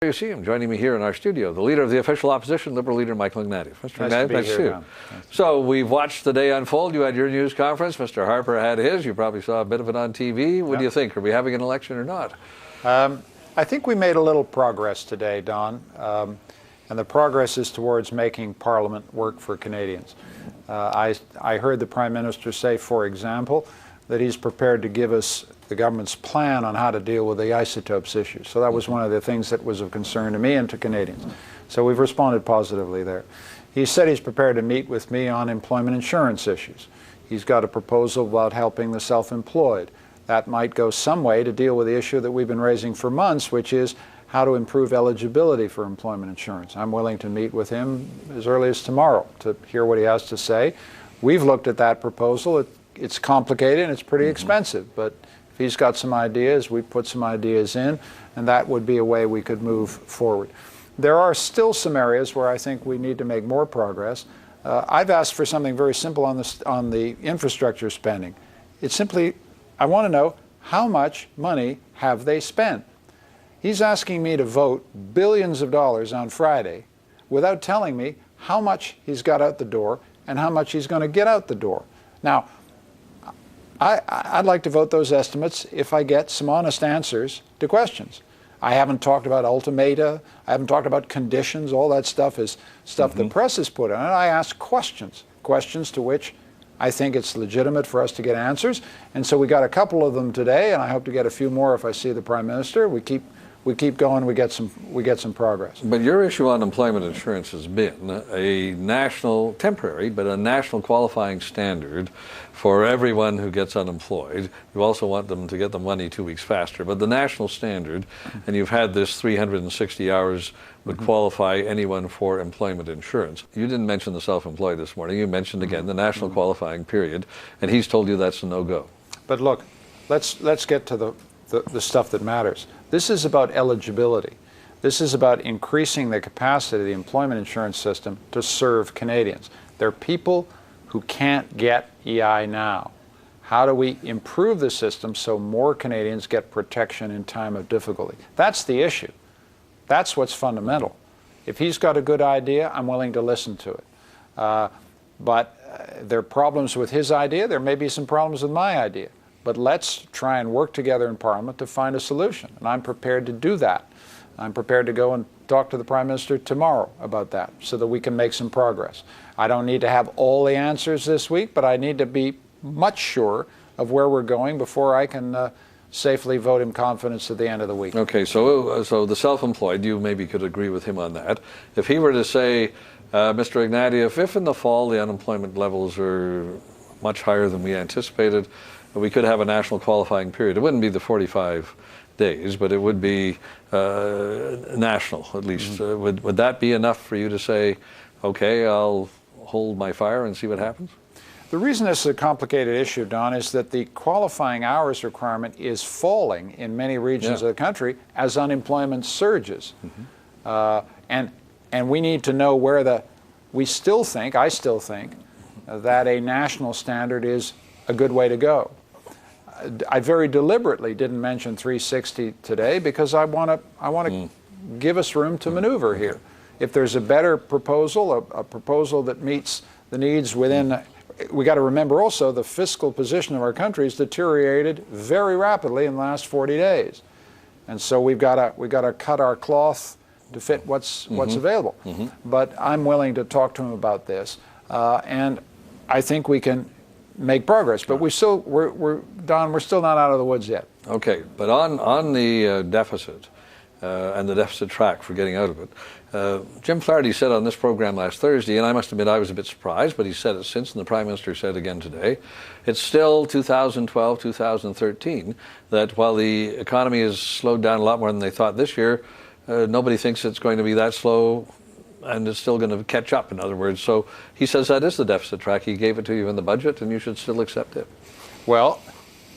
You see him joining me here in our studio, the leader of the official opposition, Liberal leader Michael Ignatieff. Mr. Ignatieff, nice to see you. So we've watched the day unfold. You had your news conference. Mr. Harper had his. You probably saw a bit of it on TV. What do you think? Are we having an election or not? I think we made a little progress today, Don, and the progress is towards making Parliament work for Canadians. I heard the Prime Minister say, for example, that he's prepared to give us the government's plan on how to deal with the isotopes issue. So that was one of the things that was of concern to me and to Canadians. So we've responded positively there. He said he's prepared to meet with me on employment insurance issues. He's got a proposal about helping the self-employed. That might go some way to deal with the issue that we've been raising for months, which is how to improve eligibility for employment insurance. I'm willing to meet with him as early as tomorrow to hear what he has to say. We've looked at that proposal. It's complicated and it's pretty expensive, but if he's got some ideas, we put some ideas in, and that would be a way we could move forward. There are still some areas where I think we need to make more progress. I've asked for something very simple on the infrastructure spending. It's simply, I want to know how much money have they spent. He's asking me to vote billions of dollars on Friday without telling me how much he's got out the door and how much he's going to get out the door. Now, I'd like to vote those estimates if I get some honest answers to questions. I haven't talked about ultimata. I haven't talked about conditions. All that stuff is stuff the press has put on it. I ask questions to which I think it's legitimate for us to get answers. And so we got a couple of them today, and I hope to get a few more if I see the Prime Minister. We keep going. We get some progress. But your issue on employment insurance has been a national, temporary, but a national qualifying standard for everyone who gets unemployed. You also want them to get the money 2 weeks faster. But the national standard, and you've had this 360 hours would qualify anyone for employment insurance. You didn't mention the self-employed this morning. You mentioned again the national qualifying period, and he's told you that's a no-go. But look, let's get to the stuff that matters. This is about eligibility. This is about increasing the capacity of the employment insurance system to serve Canadians. There are people who can't get EI now. How do we improve the system so more Canadians get protection in time of difficulty? That's the issue. That's what's fundamental. If he's got a good idea, I'm willing to listen to it. But there are problems with his idea. There may be some problems with my idea. But let's try and work together in Parliament to find a solution. And I'm prepared to do that. I'm prepared to go and talk to the Prime Minister tomorrow about that so that we can make some progress. I don't need to have all the answers this week, but I need to be much sure of where we're going before I can safely vote in confidence at the end of the week. Okay, so the self-employed, you maybe could agree with him on that. If he were to say, Mr. Ignatieff, if in the fall the unemployment levels are much higher than we anticipated, we could have a national qualifying period. It wouldn't be the 45 days, but it would be national, at least. Would that be enough for you to say, okay, I'll hold my fire and see what happens? The reason this is a complicated issue, Don, is that the qualifying hours requirement is falling in many regions of the country as unemployment surges. And we need to know where I still think, that a national standard is a good way to go. I very deliberately didn't mention 360 today because I want to give us room to maneuver here. If there's a better proposal, a proposal that meets the needs within, we got to remember also the fiscal position of our country has deteriorated very rapidly in the last 40 days, and so we've got to cut our cloth to fit what's available. But I'm willing to talk to him about this, and I think we can make progress, but we're still not out of the woods yet. Okay, but on the deficit and the deficit track for getting out of it, Jim Flaherty said on this program last Thursday, and I must admit I was a bit surprised, but he said it since, and the Prime Minister said again today, it's still 2012, 2013, that while the economy has slowed down a lot more than they thought this year, nobody thinks it's going to be that slow and it's still going to catch up, in other words. So he says that is the deficit track. He gave it to you in the budget, and you should still accept it. Well,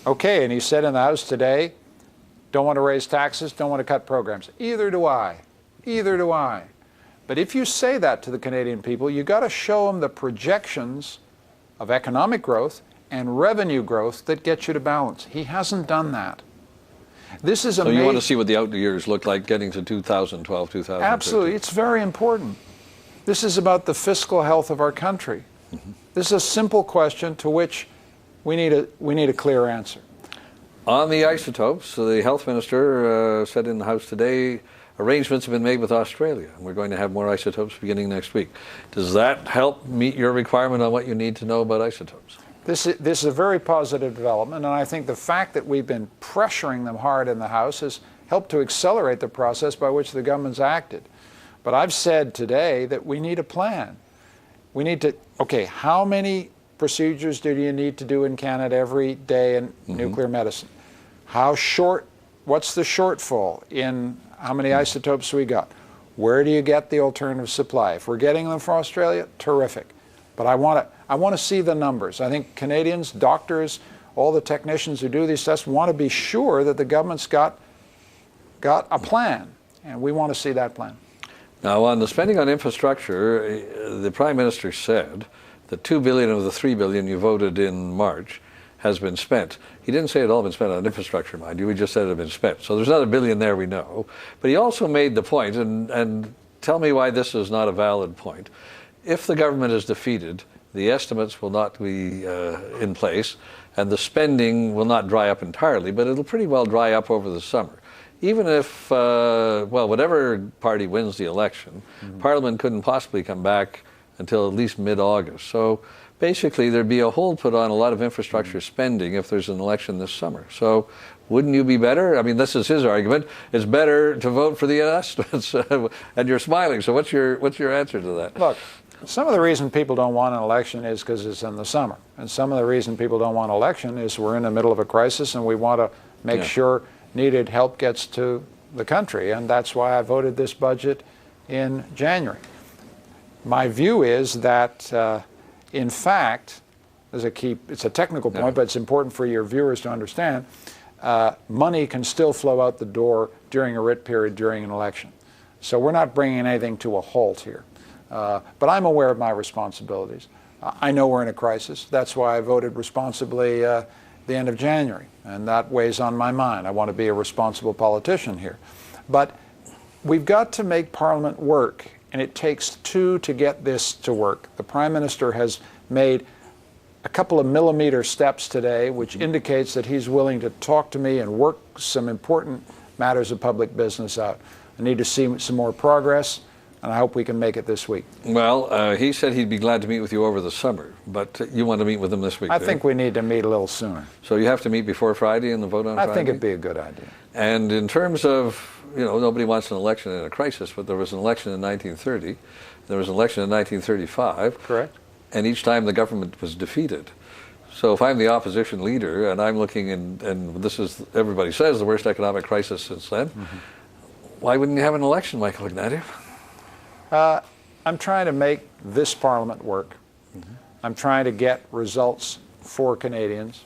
okay, and he said in the House today, don't want to raise taxes, don't want to cut programs. Either do I. Either do I. But if you say that to the Canadian people, you got to show them the projections of economic growth and revenue growth that get you to balance. He hasn't done that. This is So you want to see what the out years look like getting to 2012, 2013? Absolutely. It's very important. This is about the fiscal health of our country. This is a simple question to which we need a clear answer. On the isotopes, the health minister said in the House today, arrangements have been made with Australia, and we're going to have more isotopes beginning next week. Does that help meet your requirement on what you need to know about isotopes? This is a very positive development, and I think the fact that we've been pressuring them hard in the House has helped to accelerate the process by which the government's acted. But I've said today that we need a plan. We need to, okay, how many procedures do you need to do in Canada every day in nuclear medicine? How short, what's the shortfall in how many isotopes we got? Where do you get the alternative supply? If we're getting them from Australia, terrific. But I want to see the numbers. I think Canadians, doctors, all the technicians who do these tests want to be sure that the government's got a plan, and we want to see that plan. Now, on the spending on infrastructure, the Prime Minister said that $2 billion of the $3 billion you voted in March has been spent. He didn't say it all been spent on infrastructure, mind you. He just said it had been spent. So there's another $1 billion there, we know. But he also made the point, and tell me why this is not a valid point. If the government is defeated, the estimates will not be in place, and the spending will not dry up entirely, but it'll pretty well dry up over the summer. Even if, well, whatever party wins the election, Parliament couldn't possibly come back until at least mid-August. So basically there'd be a hold put on a lot of infrastructure spending if there's an election this summer. So wouldn't you be better? I mean, this is his argument. It's better to vote for the estimates, and you're smiling. So what's your answer to that? Look, some of the reason people don't want an election is because it's in the summer. And some of the reason people don't want an election is we're in the middle of a crisis and we want to make sure needed help gets to the country. And that's why I voted this budget in January. My view is that, in fact, it's a technical point, but it's important for your viewers to understand, money can still flow out the door during a writ period during an election. So we're not bringing anything to a halt here. But I'm aware of my responsibilities. I know we're in a crisis. That's why I voted responsibly the end of January, and that weighs on my mind. I want to be a responsible politician here. But we've got to make Parliament work, and it takes two to get this to work. The Prime Minister has made a couple of millimeter steps today, which indicates that he's willing to talk to me and work some important matters of public business out. I need to see some more progress, and I hope we can make it this week. Well, he said he'd be glad to meet with you over the summer, but you want to meet with him this week, I think we need to meet a little sooner. So you have to meet before Friday and the vote on Friday? I think it'd be a good idea. And in terms of, you know, nobody wants an election in a crisis, but there was an election in 1930, there was an election in 1935. Correct. And each time the government was defeated. So if I'm the opposition leader and I'm looking and this is, everybody says, the worst economic crisis since then, why wouldn't you have an election, Michael Ignatieff? I'm trying to make this Parliament work. I'm trying to get results for Canadians.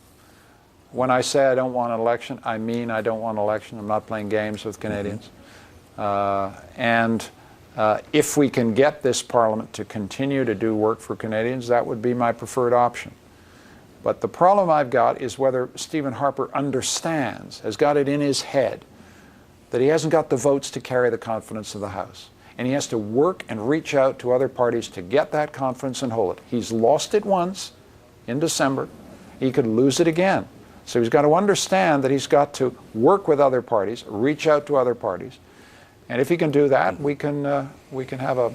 When I say I don't want an election, I mean I don't want an election. I'm not playing games with Canadians. If we can get this Parliament to continue to do work for Canadians, that would be my preferred option. But the problem I've got is whether Stephen Harper understands, has got it in his head, that he hasn't got the votes to carry the confidence of the House. And he has to work and reach out to other parties to get that confidence and hold it. He's lost it once in December. He could lose it again. So he's got to understand that he's got to work with other parties, reach out to other parties. And if he can do that, we can have a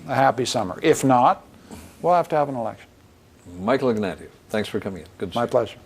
happy summer. If not, we'll have to have an election. Michael Ignatieff, thanks for coming in. Good to see you. My pleasure.